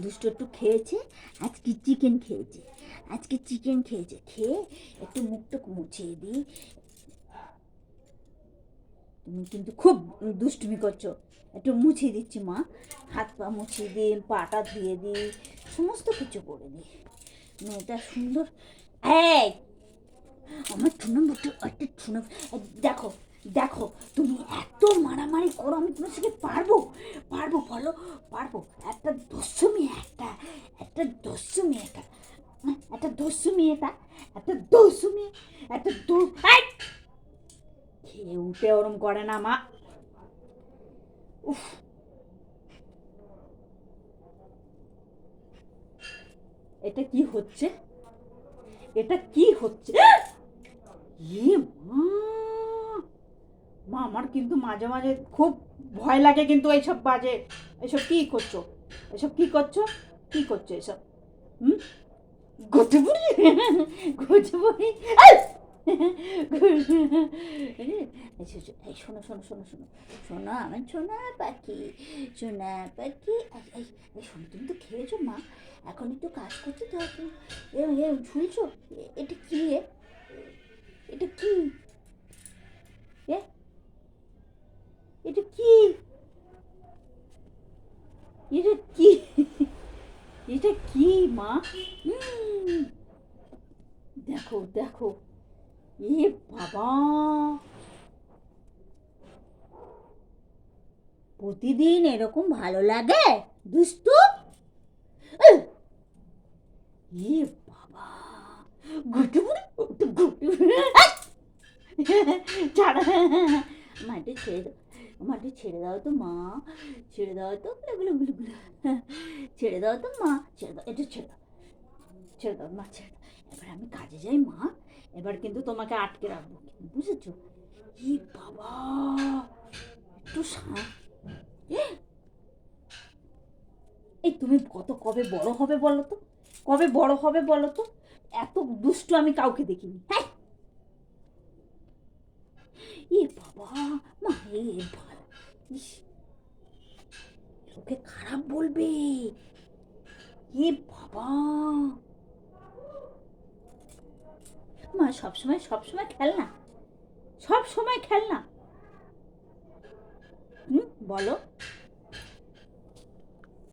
দুষ্টু একটু খেয়েছে, আজকে চিকেন খেয়েছে, খেয়ে একটু মুখটা মুছিয়ে দিই। তুমি কিন্তু খুব দুষ্টুমি করছো। একটু মুছিয়ে দিচ্ছি মা, হাত পা মুছিয়ে দিই, পাটা ধুয়ে দিই, সমস্ত কিছু করে দিই। মেয়েটা সুন্দর। এই আমার টুনু একটু একটা টুনু, দেখো দেখো, তুমি এত মারামারি করো, আমি তোমার সাথে পারবো পারবো বলো? পারবো? একটা দস্যু মেয়ে, একটা দস্যু মেয়ে, একটা দস্যু মেয়ে, একটা দস্যু মেয়ে, একটা খেয়ে উঠে ওরম করে না মা। উফ, এটা কি হচ্ছে? এটা কি হচ্ছে? এ মা, মা আমার কিন্তু মাঝে মাঝে খুব ভয় লাগে কিন্তু এইসব বাজে। এসব কি করছো? এসব কি করছো? কি করছো এসব? হুম? ঘটে পড়ি, ঘটে পড়ি। এই শোনো শোনো শোনো শোনো শোনো, আমার সোনা পাখি, সোনা পাখি। এই শোনো, তুমি তো খেয়েছো মা, এখন একটু কাজ করতে তো এখন ঝুলছো। এটা কি রে? এটা কি? এ এটা কি? এটা কি? এটা কি মা? দেখো দেখো, এ বাবা, প্রতিদিন এরকম ভালো লাগে দুষ্টু? এ বাবা, ঘুটু ঘুটু ঘুটু, ছাড়া, মাটি ছেড়ে দাও, মাটি ছেড়ে দাও তো মা, ছেড়ে দাও তো, ছেড়ে দাও তো মা, ছেড়ে দাও, এটা ছেড়ে দাও, ছেড়ে দাও মা, ছেড়ে দাও। এবার আমি কাজে যাই মা, এবার কিন্তু তোমাকে আটকে রাখবো, বুঝেছো? ই বাবা, একটু এই তুমি কবে বড় হবে বলো তো? কবে বড় হবে বলো তো? এত দুষ্টু আমি কাউকে দেখিনি। হ্যাঁ, এ বাবা, মা, এ ভালো, ইস, লোকে খারাপ বলবে। এ বাবা, মা সবসময় সবসময় খেলনা, সব সময় খেলনা, হুম, বলো?